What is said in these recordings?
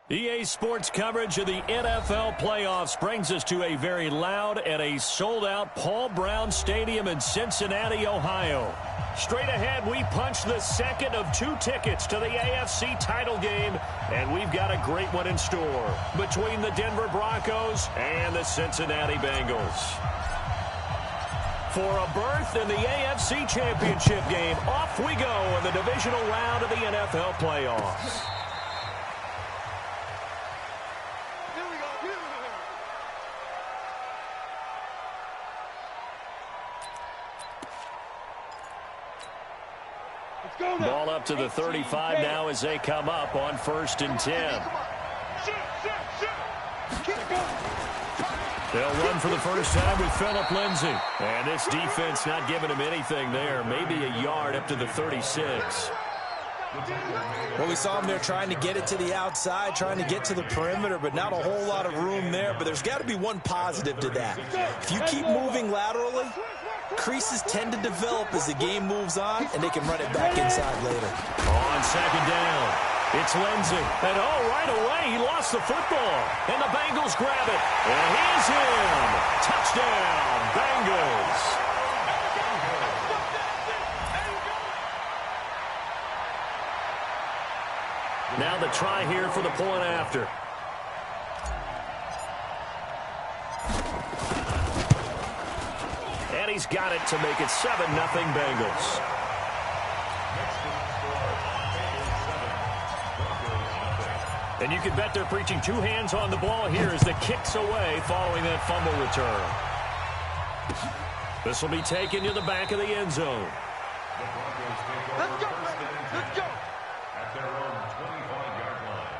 EA Sports coverage of the NFL playoffs brings us to a very loud and a sold-out Paul Brown Stadium in Cincinnati, Ohio. Straight ahead, we punch the second of 2 tickets to the AFC title game, and we've got a great one in store between the Denver Broncos and the Cincinnati Bengals. For a berth in the AFC Championship game, off we go in the divisional round of the NFL playoffs. Ball up to the 35 now as they come up on 1st and 10. They'll run for the first time with Phillip Lindsay. And this defense not giving him anything there. Maybe a yard up to the 36. Well, we saw him there trying to get it to the outside, trying to get to the perimeter, but not a whole lot of room there. But there's got to be one positive to that. If you keep moving laterally, creases tend to develop as the game moves on, and they can run it back inside later. On 2nd down, it's Lindsay. And right away, he lost the football. And the Bengals grab it. And he's in. Touchdown, Bengals. Now the try here for the point after. And he's got it to make it 7-0 Bengals. And you can bet they're preaching 2 hands on the ball here as the kick's away following that fumble return. This will be taken to the back of the end zone. Let's go, let's go. At their own 25-yard line.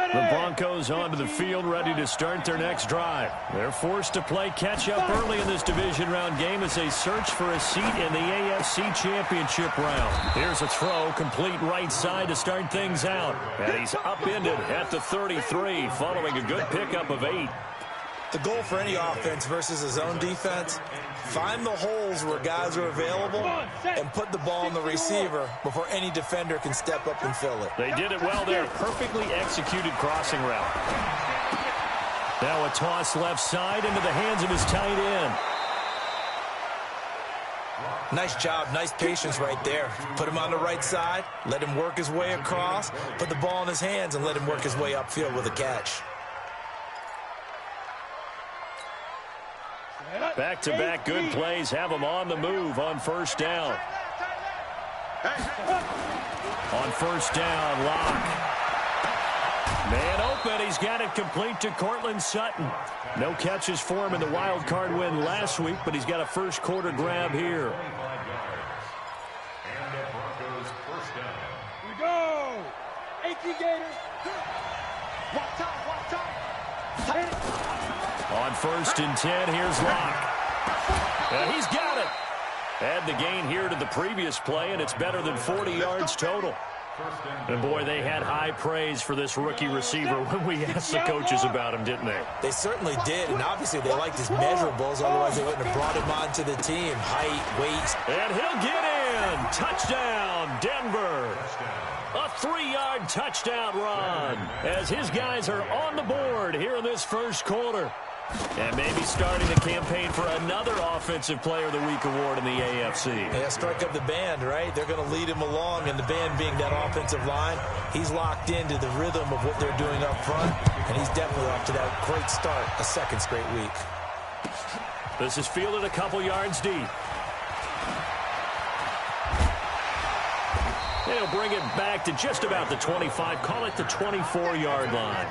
The Broncos onto the field, ready to start their next drive. They're forced to play catch-up early in this division round game as they search for a seat in the AFC Championship round. Here's a throw, complete right side to start things out. And he's upended at the 33, following a good pickup of 8. The goal for any offense versus his own defense, find the holes where guys are available and put the ball on the receiver before any defender can step up and fill it. They did it well there. Perfectly executed crossing route. Now a toss left side into the hands of his tight end. Nice job, nice patience right there. Put him on the right side, let him work his way across, put the ball in his hands, and let him work his way upfield with a catch. Back-to-back good plays have him on the move on 1st down. On 1st down, Locke. Man open, he's got it complete to Cortland Sutton. No catches for him in the wild card win last week, but he's got a first quarter grab here. And the Broncos first down. We go! 18 Gators. Watch out. On 1st and 10, here's Locke. And he's got it. Add the gain here to the previous play, and it's better than 40 yards total. And, boy, they had high praise for this rookie receiver when we asked the coaches about him, didn't they? They certainly did, and obviously they liked his measurables. Otherwise, they wouldn't have brought him onto the team. Height, weight. And he'll get in. Touchdown, Denver. A 3-yard touchdown run as his guys are on the board here in this first quarter. And maybe starting the campaign for another Offensive Player of the Week award in the AFC. Yeah, strike up the band, right? They're going to lead him along, and the band being that offensive line, he's locked into the rhythm of what they're doing up front, and he's definitely off to that great start, a 2nd straight week. This is fielded a couple yards deep. They'll bring it back to just about the 25, call it the 24-yard line.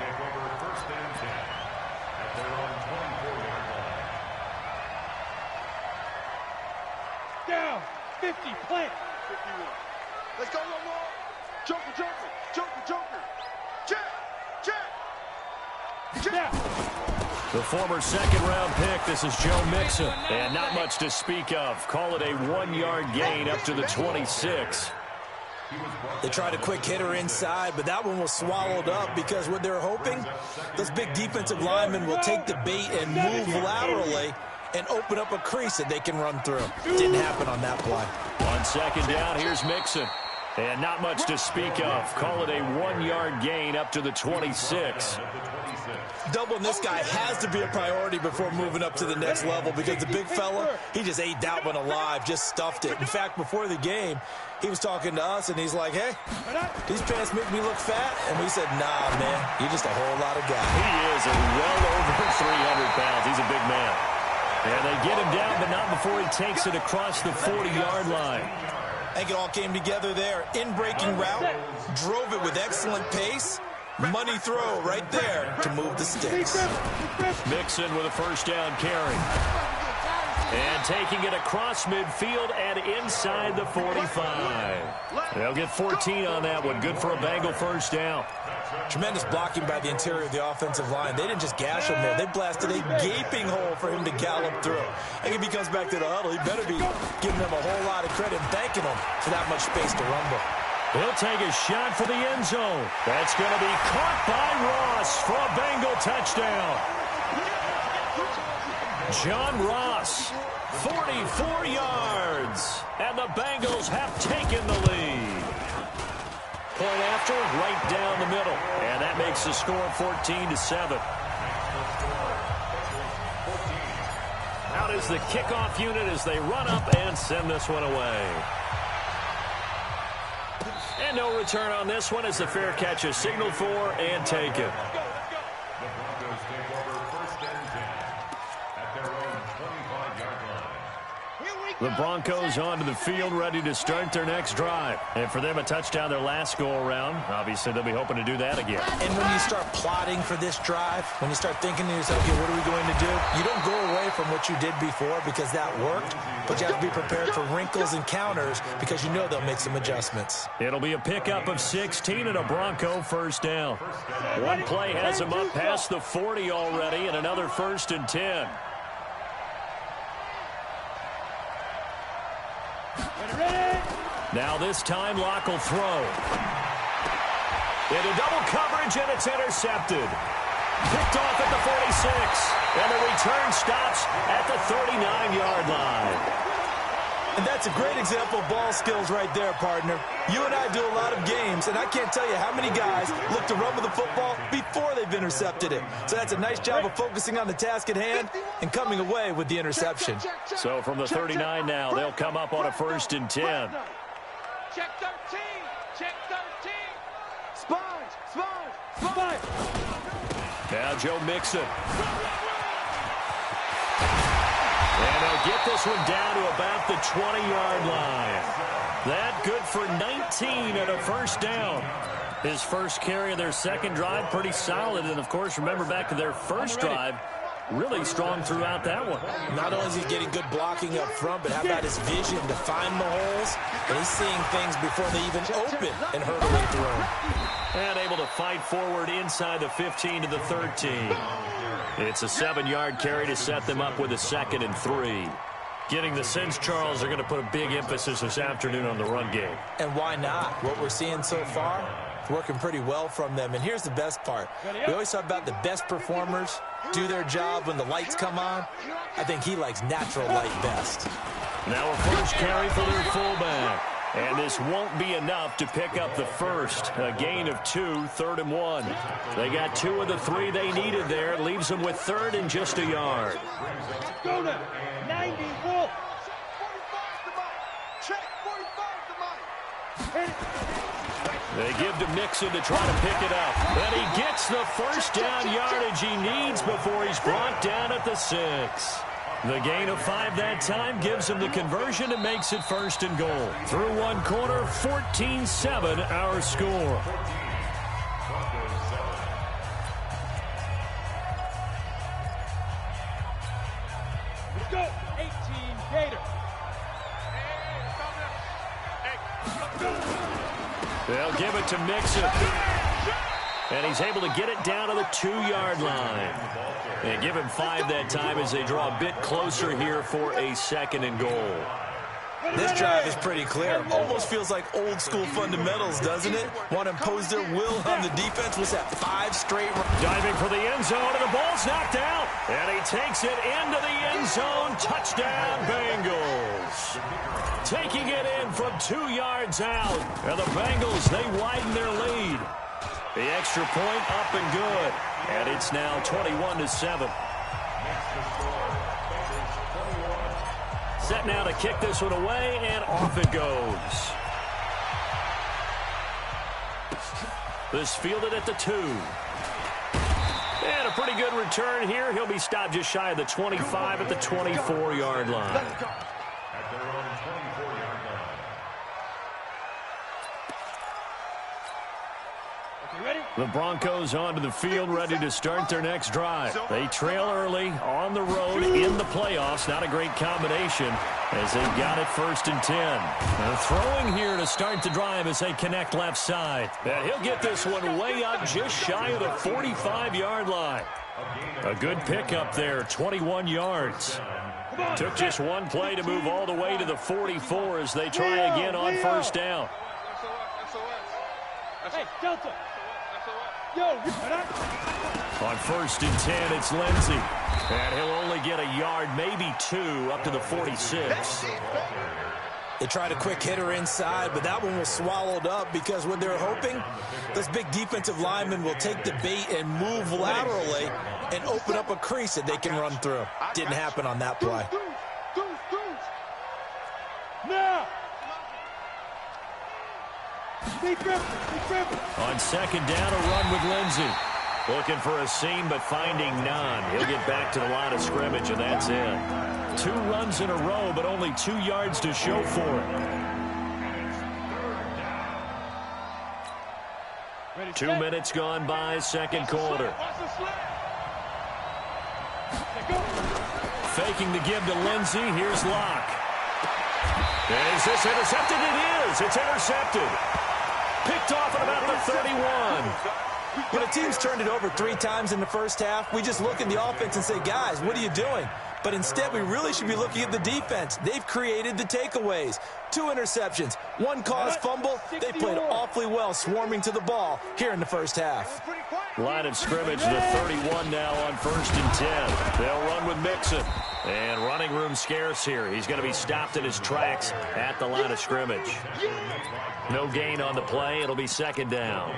Down. 50. Plant. 51. Let's go, Lamar. Joker. Check. The former 2nd-round pick, this is Joe Mixon. And not much to speak of. Call it a 1-yard gain up to the 26. They tried a quick hitter inside, but that one was swallowed up because what they're hoping, those big defensive linemen will take the bait and move laterally and open up a crease that they can run through. Didn't happen on that play. On second down, here's Mixon. And not much to speak of. Call it a 1-yard gain up to the 26. Doubling this guy has to be a priority before moving up to the next level because the big fella, he just ate that one alive, just stuffed it. In fact, before the game, he was talking to us, and he's like, hey, these pants make me look fat. And we said, nah, man, you're just a whole lot of guy. He is well over 300 pounds. He's a big man. And they get him down, but not before he takes it across the 40-yard line. I think it all came together there. In-breaking route, drove it with excellent pace. Money throw right there to move the sticks. Mixon with a first down carry. And taking it across midfield and inside the 45. They'll get 14 on that one. Good for a Bengal first down. Tremendous blocking by the interior of the offensive line. They didn't just gash him there. They blasted a gaping hole for him to gallop through. I think if he comes back to the huddle, he better be giving them a whole lot of credit and thanking them for that much space to rumble. He'll take a shot for the end zone. That's going to be caught by Ross for a Bengal touchdown. John Ross, 44 yards. And the Bengals have taken the lead. Point after, right down the middle. And that makes the score 14-7. Out is the kickoff unit as they run up and send this one away. And no return on this one as the fair catch is signaled for and taken. The Broncos take over first and 10 at their own 25-yard line. The Broncos onto the field, ready to start their next drive. And for them, a touchdown their last go-around. Obviously, they'll be hoping to do that again. And when you start plotting for this drive, when you start thinking to yourself, okay, what are we going to do? You don't go away from what you did before because that worked, but you have to be prepared for wrinkles and counters because you know they'll make some adjustments. It'll be a pickup of 16 and a Bronco first down. One play has them up past the 40 already and another first and 10. Now this time, Locke will throw. Into double coverage, and it's intercepted. Picked off at the 46. And the return stops at the 39-yard line. And that's a great example of ball skills right there, partner. You and I do a lot of games, and I can't tell you how many guys look to run with the football before they've intercepted it. So that's a nice job of focusing on the task at hand and coming away with the interception. So from the 39 now, they'll come up on a first and 10. Check 13. Check 13. Spies. Now Joe Mixon. And they'll get this one down to about the 20-yard line. That good for 19 and a first down. His first carry of their second drive, pretty solid. And, of course, remember back to their first drive, really strong throughout that one. Not only is he getting good blocking up front, but how about his vision to find the holes? And he's seeing things before they even open and hurdling through them. And able to fight forward inside the 15 to the 13. It's a 7-yard carry to set them up with a 2nd and 3. Getting the sense, Charles, are going to put a big emphasis this afternoon on the run game. And why not? What we're seeing so far, working pretty well from them. And here's the best part. We always talk about the best performers do their job when the lights come on. I think he likes natural light best. Now a first carry for their fullback. And this won't be enough to pick up the first. A gain of 2, 3rd and 1. They got 2 of the 3 they needed there. It leaves them with 3rd and just a yard. Go now. 90 Wolf. Check 45 to Mike. They give to Mixon to try to pick it up. And he gets the first down yardage he needs before he's brought down at the 6. The gain of 5 that time gives him the conversion and makes it 1st and goal. Through one quarter, 14-7 our score. Let's go. 18 Gator. They'll give it to Mixon. And he's able to get it down to the 2-yard line. And give him 5 that time as they draw a bit closer here for a 2nd and goal. This drive is pretty clear. Almost feels like old school fundamentals, doesn't it? Want to impose their will on the defense. Was that 5 straight? Diving for the end zone, and the ball's knocked out. And he takes it into the end zone. Touchdown, Bengals. Taking it in from 2 yards out. And the Bengals, they widen their lead. The extra point up and good. And it's now 21-7. Set now to kick this one away, and off it goes. This fielded at the 2. And a pretty good return here. He'll be stopped just shy of the 25 at the 24-yard line. At their own 24-yard line. The Broncos onto the field, ready to start their next drive. They trail early on the road in the playoffs. Not a great combination as they got it 1st and 10. They're throwing here to start the drive as they connect left side. And he'll get this one way up just shy of the 45-yard line. A good pickup there, 21 yards. Took just one play to move all the way to the 44 as they try again on 1st down. Hey, Delta. On 1st and 10, it's Lindsey. And he'll only get a yard, maybe 2, up to the 46. They tried a quick hitter inside, but that one was swallowed up because what they're hoping, those big defensive linemen will take the bait and move laterally and open up a crease that they can run through. Didn't happen on that play. Now. On 2nd down, a run with Lindsey. Looking for a seam, but finding none. He'll get back to the line of scrimmage, and that's it. 2 runs in a row, but only 2 yards to show for it. 2 minutes gone by, 2nd quarter. Faking the give to Lindsey. Here's Locke. Is this intercepted? It is. It's intercepted. Picked off at about the 31. When a team's turned it over 3 times in the first half, we just look at the offense and say, guys, what are you doing? But instead, we really should be looking at the defense. They've created the takeaways. 2 interceptions, 1 caused fumble. They played awfully well swarming to the ball here in the first half. Line of scrimmage, the 31 now on 1st and 10. They'll run with Mixon. And running room scarce here. He's going to be stopped in his tracks at the line of scrimmage. No gain on the play. It'll be 2nd down.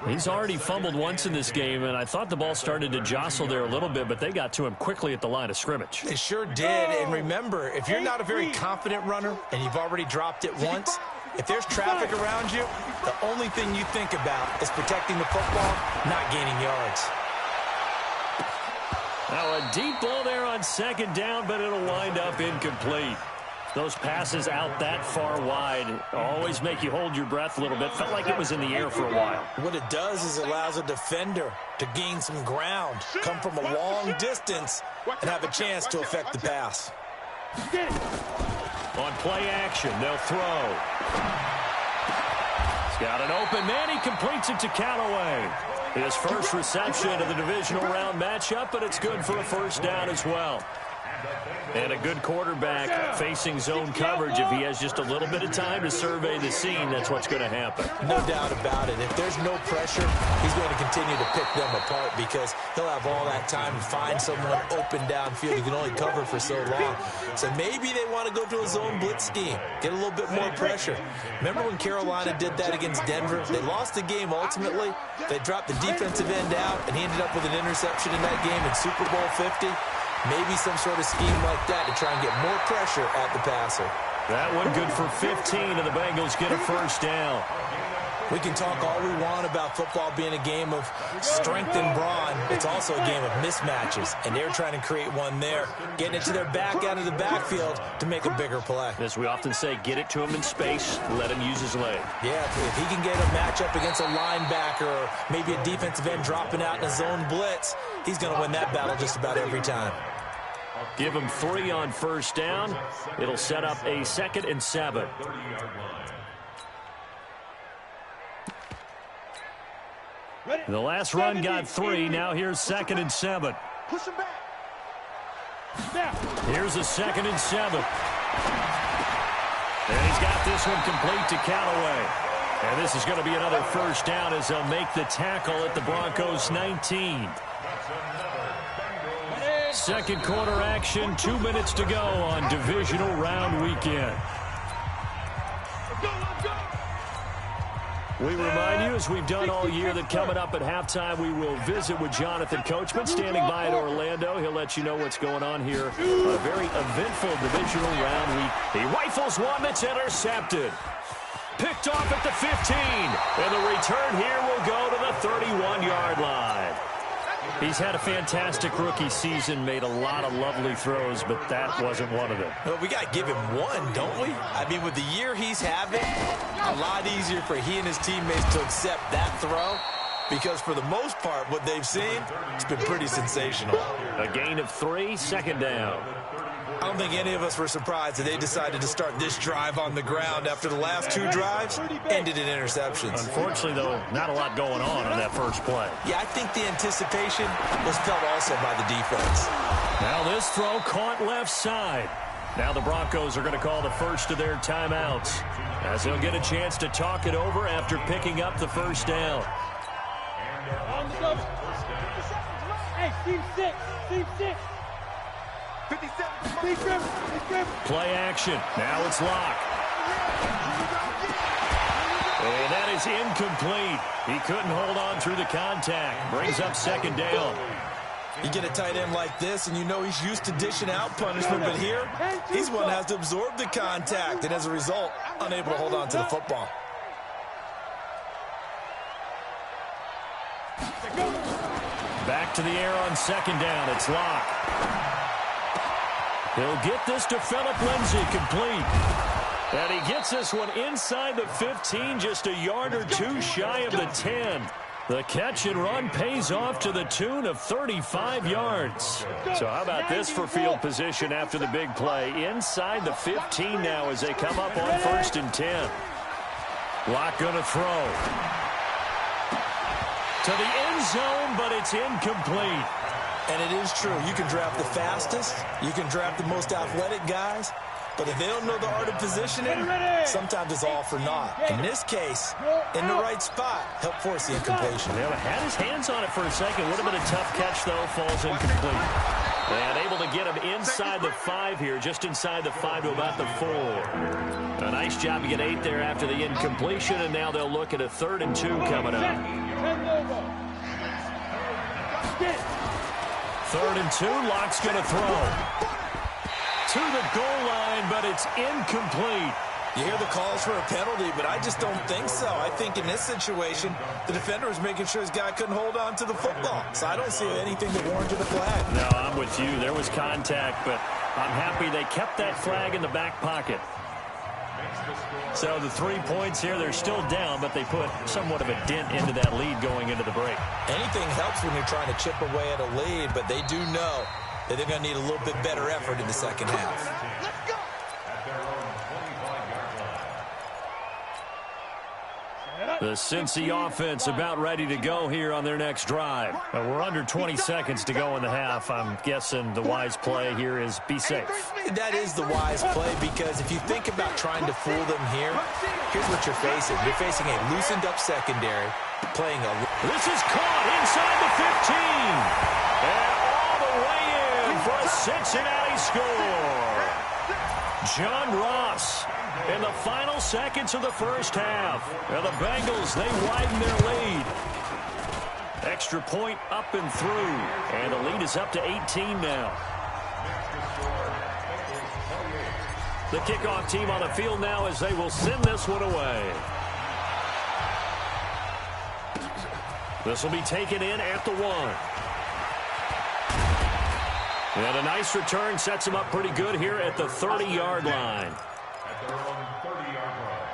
He's already fumbled once in this game, and I thought the ball started to jostle there a little bit, but they got to him quickly at the line of scrimmage. They sure did, and remember, if you're not a very confident runner and you've already dropped it once, if there's traffic around you, the only thing you think about is protecting the football, not gaining yards. Now a deep ball there on 2nd down, but it'll wind up incomplete. Those passes out that far wide always make you hold your breath a little bit. Felt like it was in the air for a while. What it does is it allows a defender to gain some ground, come from a long distance, and have a chance to affect the pass. On play action, they'll throw. He's got an open man. He completes it to Callaway. His first reception of the divisional round matchup, but it's good for a 1st down as well. And a good quarterback facing zone coverage. If he has just a little bit of time to survey the scene, that's what's going to happen. No doubt about it. If there's no pressure, he's going to continue to pick them apart because he'll have all that time to find someone open downfield who can only cover for so long. So maybe they want to go to a zone blitz scheme, get a little bit more pressure. Remember when Carolina did that against Denver? They lost the game ultimately. They dropped the defensive end out, and he ended up with an interception in that game in Super Bowl 50. Maybe some sort of scheme like that to try and get more pressure at the passer. That one good for 15, and the Bengals get a 1st down. We can talk all we want about football being a game of strength and brawn. It's also a game of mismatches, and they're trying to create one there, getting it to their back out of the backfield to make a bigger play. As we often say, get it to him in space, let him use his leg. Yeah, if he can get a matchup against a linebacker or maybe a defensive end dropping out in a zone blitz, he's going to win that battle just about every time. Give him 3 on 1st down. It'll set up a 2nd and 7. The last run got 3. Now here's 2nd and 7. Push him back. Here's a 2nd and 7. And he's got this one complete to Callaway. And this is going to be another first down as they'll make the tackle at the Broncos 19. Second quarter action, 2 minutes to go on divisional round weekend. We remind you, as we've done all year, that coming up at halftime, we will visit with Jonathan Coachman, standing by in Orlando. He'll let you know what's going on here. A very eventful divisional round week. He rifles one that's intercepted. Picked off at the 15. And the return here will go to the 31-yard line. He's had a fantastic rookie season, made a lot of lovely throws, but that wasn't one of them. Well, we got to give him one, don't we? I mean, with the year he's having, a lot easier for he and his teammates to accept that throw, because for the most part, what they've seen, it's been pretty sensational. A gain of 3, second down. I don't think any of us were surprised that they decided to start this drive on the ground after the last 2 drives ended in interceptions. Unfortunately, though, not a lot going on that first play. Yeah, I think the anticipation was felt also by the defense. Now this throw caught left side. Now the Broncos are going to call the first of their timeouts, as they'll get a chance to talk it over after picking up the first down. On the go. Hey, team 6. Team 6. 57. Play action. Now it's Locke. And that is incomplete. He couldn't hold on through the contact. Brings up second down. You get a tight end like this, and you know he's used to dishing out punishment, but here, he's one that has to absorb the contact, and as a result, unable to hold on to the football. Back to the air on second down. It's Locke. He'll get this to Phillip Lindsay, complete. And he gets this one inside the 15, just a yard or 2 shy of the 10. The catch and run pays off to the tune of 35 yards. So how about this for field position after the big play? Inside the 15 now as they come up on 1st and 10. Locke going to throw. To the end zone, but it's incomplete. And it is true. You can draft the fastest. You can draft the most athletic guys. But if they don't know the art of positioning, sometimes it's all for naught. In this case, in the right spot, helped force the incompletion. Yeah, had his hands on it for a second. Would have been a tough catch, though. Falls incomplete. And able to get him inside the 5 here, just inside the 5 to about the 4. A nice job to get 8 there after the incompletion, and now they'll look at a 3rd and 2 coming up. 3rd and 2, Locke's going to throw. To the goal line, but it's incomplete. You hear the calls for a penalty, but I just don't think so. I think in this situation, the defender was making sure his guy couldn't hold on to the football. So I don't see anything that warranted a flag. No, I'm with you. There was contact, but I'm happy they kept that flag in the back pocket. So the 3 points here, they're still down, but they put somewhat of a dent into that lead going into the break. Anything helps when you're trying to chip away at a lead, but they do know that they're going to need a little bit better effort in the second half. Let's go. The Cincy offense about ready to go here on their next drive. We're under 20 seconds to go in the half. I'm guessing the wise play here is be safe. That is the wise play, because if you think about trying to fool them here, here's what you're facing. You're facing a loosened up secondary, playing a... This is caught inside the 15. And all the way in for a Cincinnati score. John Ross in the final seconds of the first half. And the Bengals, they widen their lead. Extra point up and through. And the lead is up to 18 now. The kickoff team on the field now as they will send this one away. This will be taken in at the 1. And a nice return sets him up pretty good here at the 30-yard line. At their own 30-yard line.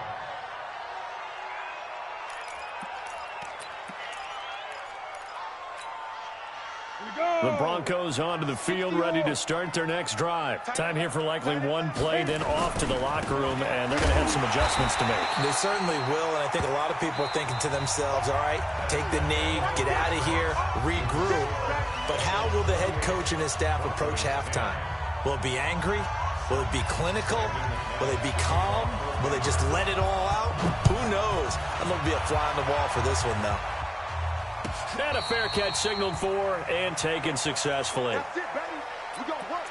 The Broncos onto the field, ready to start their next drive. Time here for likely one play, then off to the locker room, and they're going to have some adjustments to make. They certainly will, and I think a lot of people are thinking to themselves, all right, take the knee, get out of here, regroup. But how will the head coach and his staff approach halftime? Will it be angry? Will it be clinical? Will they be calm? Will they just let it all out? Who knows? I'm going to be a fly on the wall for this one, though. And a fair catch signaled for and taken successfully. That's it, baby. We gonna work.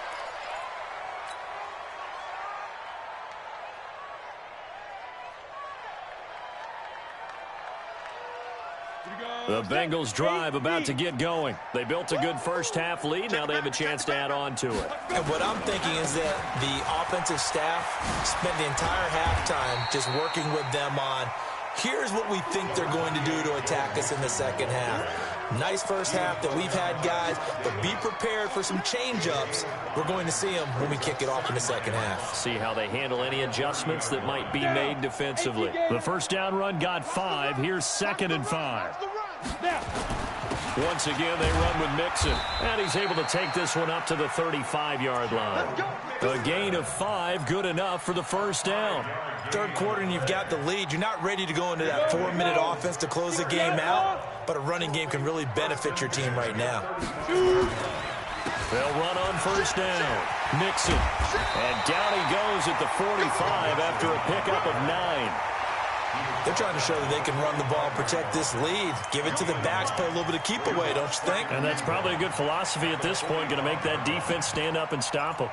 The Bengals drive about to get going. They built a good first-half lead. Now they have a chance to add on to it. And what I'm thinking is that the offensive staff spent the entire halftime just working with them on, here's what we think they're going to do to attack us in the second half. Nice first half that we've had, guys, but be prepared for some change-ups. We're going to see them when we kick it off in the second half. See how they handle any adjustments that might be made defensively. The first down run got 5. Here's 2nd and 5. Once again, they run with Mixon, and he's able to take this one up to the 35-yard line. A gain of 5, good enough for the first down. Third quarter and you've got the lead. You're not ready to go into that 4-minute offense to close the game out, but a running game can really benefit your team right now. They'll run on first down. Mixon, and down he goes at the 45 after a pickup of 9. They're trying to show that they can run the ball, protect this lead, give it to the backs, play a little bit of keep away, don't you think? And that's probably a good philosophy at this point, going to make that defense stand up and stop them.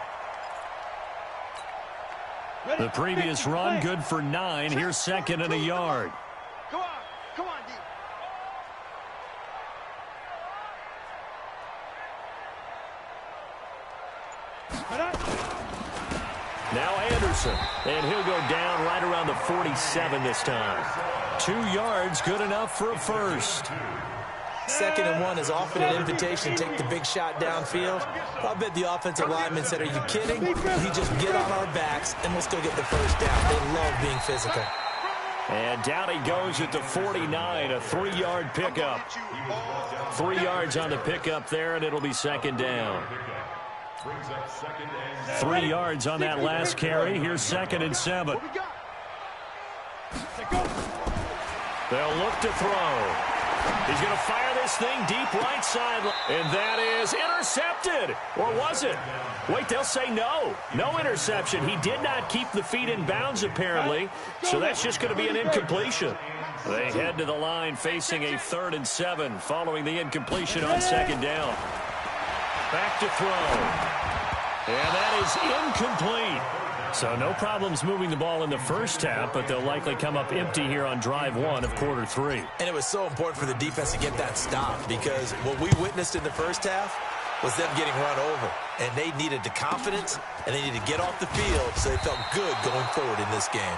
The previous run, good for 9. Here's 2nd and a yard. Come on, D. Now Anderson, and he'll go down right around the 47 this time. 2 yards, good enough for a first. 2nd and 1 is often an invitation to take the big shot downfield. I'll bet the offensive lineman said, are you kidding? We just get on our backs and we'll still get the first down. They love being physical. And down he goes at the 49, a 3-yard pickup. 3 yards on the pickup there, and it'll be 2nd down. 3 yards on that last carry. Here's 2nd and 7. They'll look to throw. He's going to fire this thing deep right side. And that is intercepted. Or was it? Wait, they'll say no. No interception. He did not keep the feet in bounds, apparently. So that's just going to be an incompletion. They head to the line facing a 3rd and 7 following the incompletion on 2nd down. Back to throw. And that is incomplete. So no problems moving the ball in the first half, but they'll likely come up empty here on drive 1 of quarter 3. And it was so important for the defense to get that stop, because what we witnessed in the first half was them getting run over. And they needed the confidence, and they needed to get off the field so they felt good going forward in this game.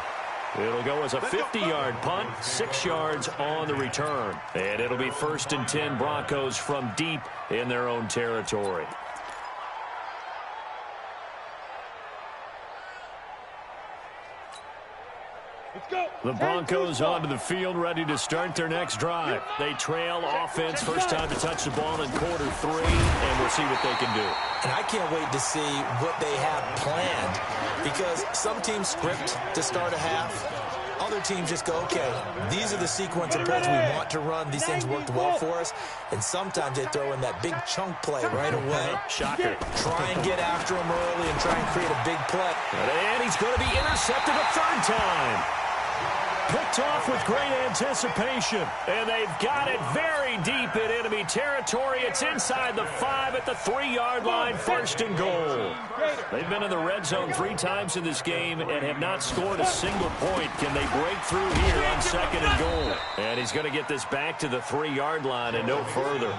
It'll go as a 50-yard punt, 6 yards on the return. And it'll be 1st and 10 Broncos from deep in their own territory. The Broncos onto the field, ready to start their next drive. They trail offense, first time to touch the ball in quarter 3, and we'll see what they can do. And I can't wait to see what they have planned, because some teams script to start a half. Other teams just go, okay, these are the sequence of plays we want to run. These things worked well for us. And sometimes they throw in that big chunk play right away. Shocker. Try and get after him early and try and create a big play. And he's going to be intercepted a 3rd time. Picked off with great anticipation. And they've got it very deep in enemy territory. It's inside the 5 at the 3-yard line, 1st and goal. They've been in the red zone 3 times in this game and have not scored a single point. Can they break through here on 2nd and goal? And he's going to get this back to the 3-yard line and no further.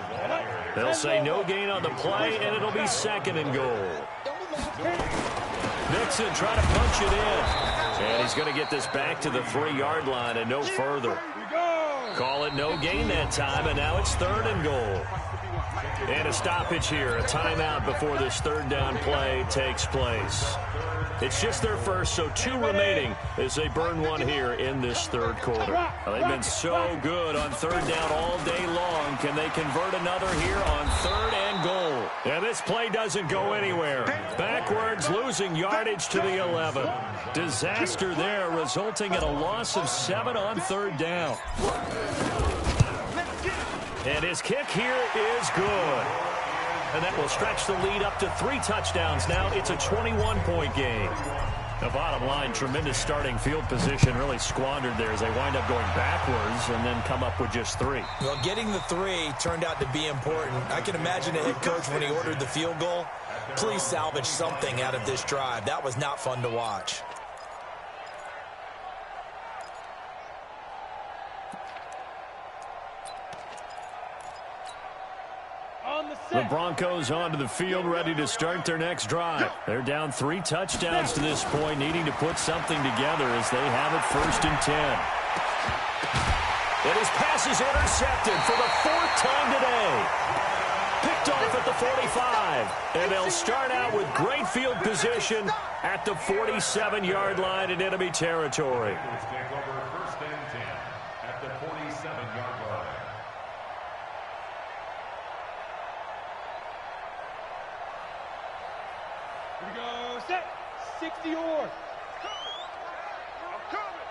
They'll say no gain on the play, and it'll be 2nd and goal. Mixon trying to punch it in. And he's going to get this back to the 3-yard line and no further. Call it no gain that time, and now it's 3rd and goal. And a stoppage here, a timeout before this 3rd down play takes place. It's just their first, so 2 remaining as they burn one here in this 3rd quarter. Well, they've been so good on 3rd down all day long. Can they convert another here on 3rd and goal? And this play doesn't go anywhere. Backwards, losing yardage to the 11. Disaster there, resulting in a loss of 7 on 3rd down. And his kick here is good. And that will stretch the lead up to 3 touchdowns. Now it's a 21-point game. The bottom line, tremendous starting field position, really squandered there as they wind up going backwards and then come up with just 3. Well, getting the 3 turned out to be important. I can imagine the head coach when he ordered the field goal. Please salvage something out of this drive. That was not fun to watch. The Broncos onto the field, ready to start their next drive. They're down 3 touchdowns to this point, needing to put something together as they have it 1st and 10. And his pass is intercepted for the 4th time today. Picked off at the 45. And they'll start out with great field position at the 47-yard line in enemy territory. Take over 1st and 10 at the 47-yard line. Here we go, set, 60 or. I'm coming.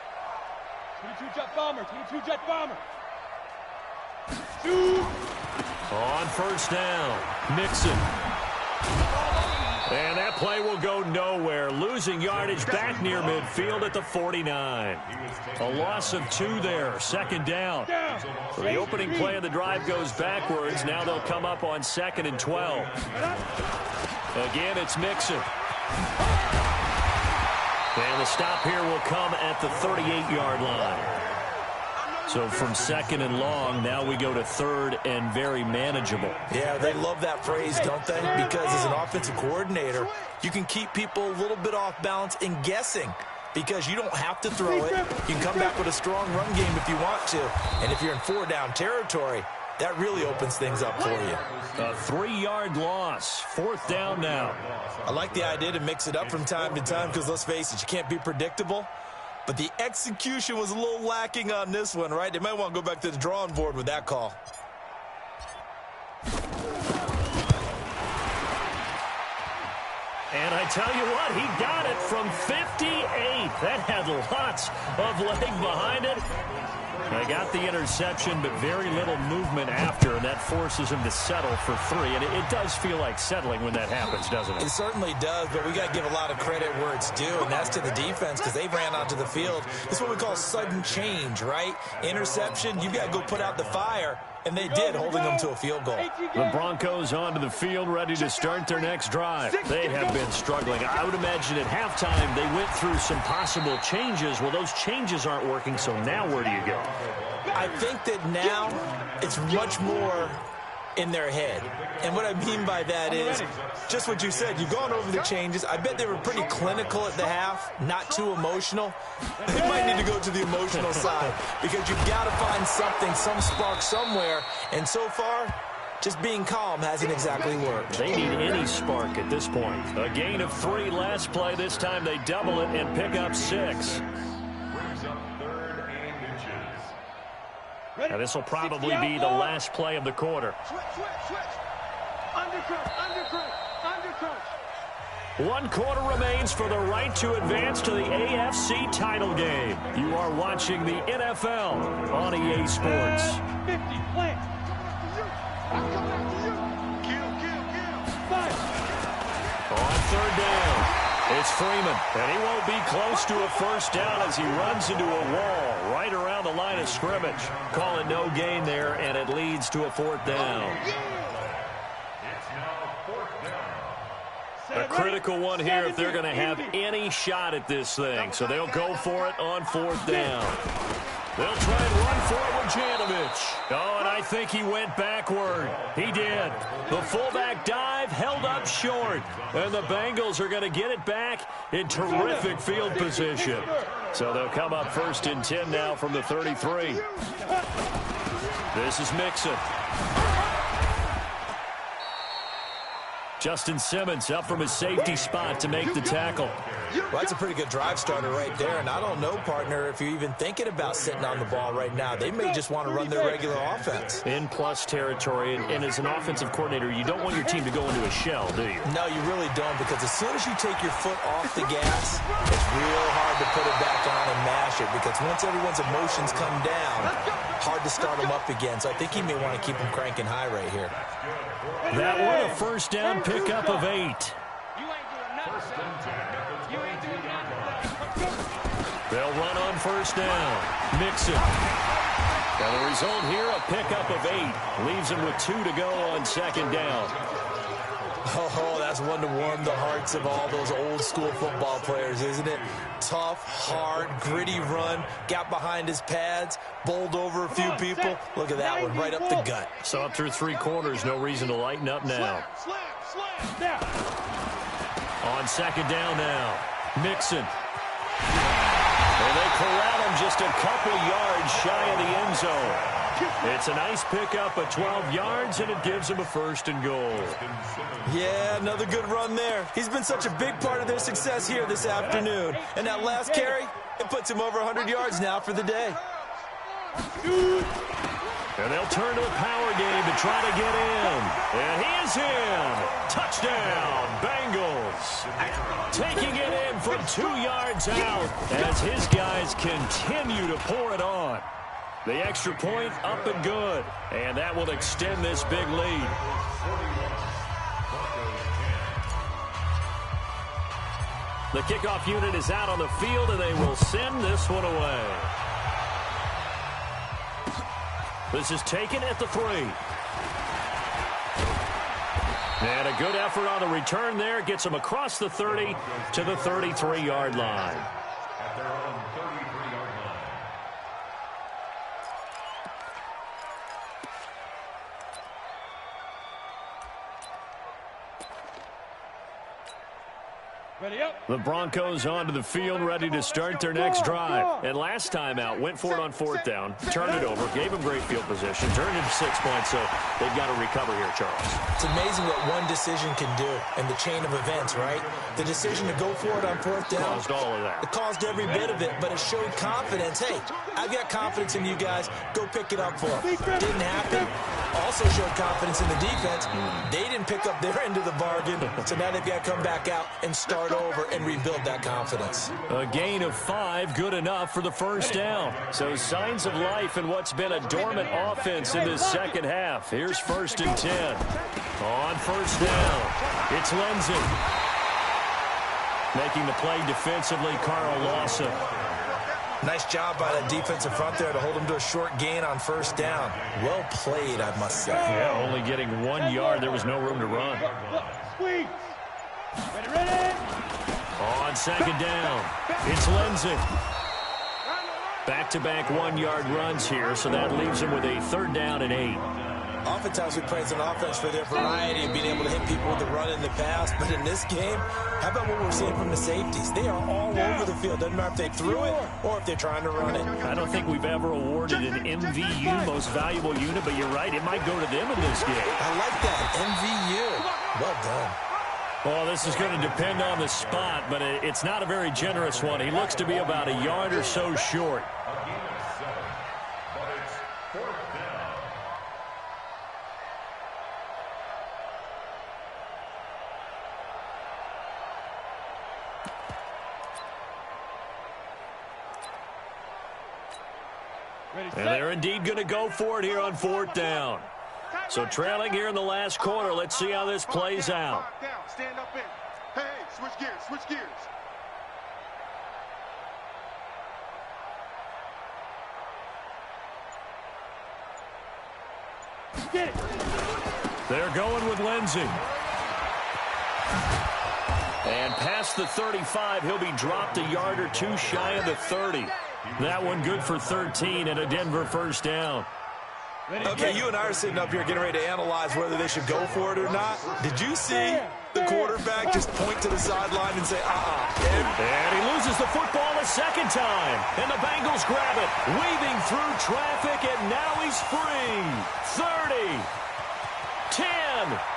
22 jet bomber, 22 jet bomber. Shoot. On 1st down, Mixon. And that play will go nowhere. Losing yardage back near midfield at the 49. A loss of 2 there, 2nd down. So the opening play of the drive goes backwards. Now they'll come up on 2nd and 12. Again, it's Mixon. And the stop here will come at the 38-yard line. So from 2nd and long, now we go to 3rd and very manageable. Yeah, they love that phrase, don't they? Because as an offensive coordinator, you can keep people a little bit off balance and guessing because you don't have to throw it. You can come back with a strong run game if you want to. And if you're in 4-down territory, that really opens things up for you. A 3-yard loss. 4th down now. I like the idea to mix it up from time to time because, let's face it, you can't be predictable. But the execution was a little lacking on this one, right? They might want to go back to the drawing board with that call. And I tell you what, he got it from 58. That had lots of leg behind it. They got the interception, but very little movement after, and that forces him to settle for 3. And it does feel like settling when that happens, doesn't it? It certainly does, but we got to give a lot of credit where it's due, and that's to the defense because they ran onto the field. It's what we call sudden change, right? Interception, you got to go put out the fire, and they did, holding them to a field goal. The Broncos onto the field, ready to start their next drive. They have been struggling. I would imagine at halftime they went through some possible changes. Well, those changes aren't working, so now where do you go? I think that now it's much more in their head. And what I mean by that is just what you said. You've gone over the changes. I bet they were pretty clinical at the half, not too emotional. They might need to go to the emotional side because you've got to find something, some spark somewhere. And so far, just being calm hasn't exactly worked. They need any spark at this point. A gain of 3 last play. This time they double it and pick up 6. Brings up 3rd and inches. Now this will probably be the last play of the quarter. Switch. Undercrunch. 1 quarter remains for the right to advance to the AFC title game. You are watching the NFL on EA Sports. 50, plant. I'm coming after you. Kill. 5. On 3rd down, it's Freeman, and he won't be close to a 1st down as he runs into a wall right around the line of scrimmage. Calling no gain there, and it leads to a 4th down. It's now 4th down. A critical one here if they're going to have any shot at this thing. So they'll go for it on 4th down. They'll try and run for it with Janovich. Oh, and I think he went backward. He did. The fullback dive held up short. And the Bengals are going to get it back in terrific field position. So they'll come up 1st and 10 now from the 33. This is Mixon. Justin Simmons up from his safety spot to make the tackle. Well, that's a pretty good drive starter right there. And I don't know, partner, if you're even thinking about sitting on the ball right now. They may just want to run their regular offense. In plus territory, and as an offensive coordinator, you don't want your team to go into a shell, do you? No, you really don't, because as soon as you take your foot off the gas, it's real hard to to put it back on and mash it, because once everyone's emotions come down, hard to start them up again. So I think he may want to keep them cranking high right here. That one a first down pickup of 8. They'll run on first down. Mixon. And the result here, a pickup of 8. Leaves him with 2 to go on second down. Oh, that's one to warm the hearts of all those old school football players, isn't it? Tough, hard, gritty run. Got behind his pads, bowled over a few people. Look at that one, right up the gut. So up through 3 quarters, no reason to lighten up now. On second down now, Mixon. And they corral him just a couple yards shy of the end zone. It's a nice pickup of 12 yards, and it gives him a first and goal. Yeah, another good run there. He's been such a big part of their success here this afternoon. And that last carry, it puts him over 100 yards now for the day. And they'll turn to the power game to try to get in. And he is in. Touchdown, Bengals. Taking it in from 2 yards out as his guys continue to pour it on. The extra point up and good. And that will extend this big lead. The kickoff unit is out on the field, and they will send this one away. This is taken at the 3. And a good effort on the return there. Gets him across the 30 to the 33-yard line. At their own 33-yard line. Ready up. The Broncos onto the field, ready to start their next drive. And last time out, went for it on 4th down, turned it over, gave them great field position, turned into 6 points, so they've got to recover here, Charles. It's amazing what one decision can do in the chain of events, right? The decision to go for it on 4th down. Caused all of that. It caused every bit of it, but it showed confidence. Hey, I've got confidence in you guys. Go pick it up for them. Didn't happen. Also showed confidence in the defense. They didn't pick up their end of the bargain, so now they've got to come back out and start over and rebuild that confidence. A gain of 5, good enough for the first down. So signs of life in what's been a dormant offense in this second half. Here's 1st and 10. On first down, it's Lenzen. Making the play defensively, Carl Lawson. Nice job by that defensive front there to hold him to a short gain on first down. Well played, I must say. Yeah, only getting 1 yard. There was no room to run. Squeeze. Ready. On second down, it's Lenzen. Back-to-back 1-yard runs here, so that leaves him with a 3rd down and 8. Oftentimes we praise an offense for their variety of being able to hit people with the run in the pass, but in this game, how about what we're seeing from the safeties? They are all over the field. Doesn't matter if they threw it or if they're trying to run it. I don't think we've ever awarded an MVU, most valuable unit, but you're right, it might go to them in this game. I like that, MVU. Well done. Well, this is going to depend on the spot, but it's not a very generous one. He looks to be about a yard or so short. A gain of 7, but it's 4th down. And they're indeed going to go for it here on 4th down. So trailing here in the last quarter. Let's see how this plays out. Stand up in. Hey, switch gears, switch gears. Get it. They're going with Lenzen. And past the 35, he'll be dropped a yard or 2 shy of the 30. That one good for 13 and a Denver first down. Okay, you and I are sitting up here getting ready to analyze whether they should go for it or not. Did you see the quarterback just point to the sideline and say, And he loses the football a second time. And the Bengals grab it, weaving through traffic, and now he's free. 30, 10,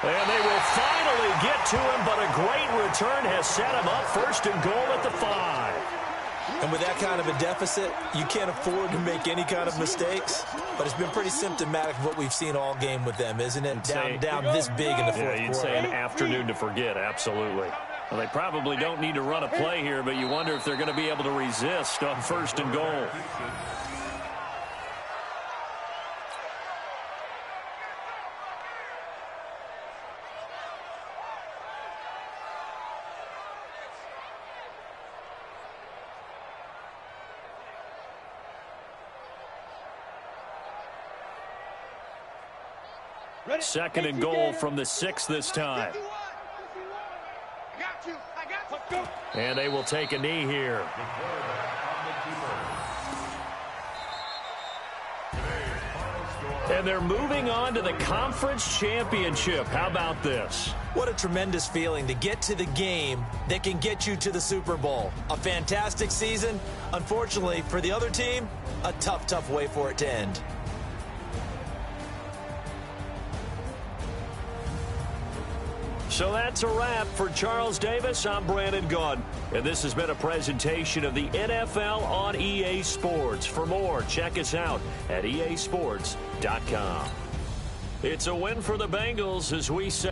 and they will finally get to him, but a great return has set him up 1st and goal at the 5. And with that kind of a deficit, you can't afford to make any kind of mistakes. But it's been pretty symptomatic of what we've seen all game with them, isn't it? Down this big in the fourth quarter. You'd say an afternoon to forget, absolutely. Well, they probably don't need to run a play here, but you wonder if they're going to be able to resist on 1st and goal. Second and goal from the 6 this time. And they will take a knee here. And they're moving on to the conference championship. How about this? What a tremendous feeling to get to the game that can get you to the Super Bowl. A fantastic season. Unfortunately, for the other team, a tough, tough way for it to end. So that's a wrap for Charles Davis. I'm Brandon Gaudin, and this has been a presentation of the NFL on EA Sports. For more, check us out at easports.com. It's a win for the Bengals as we say.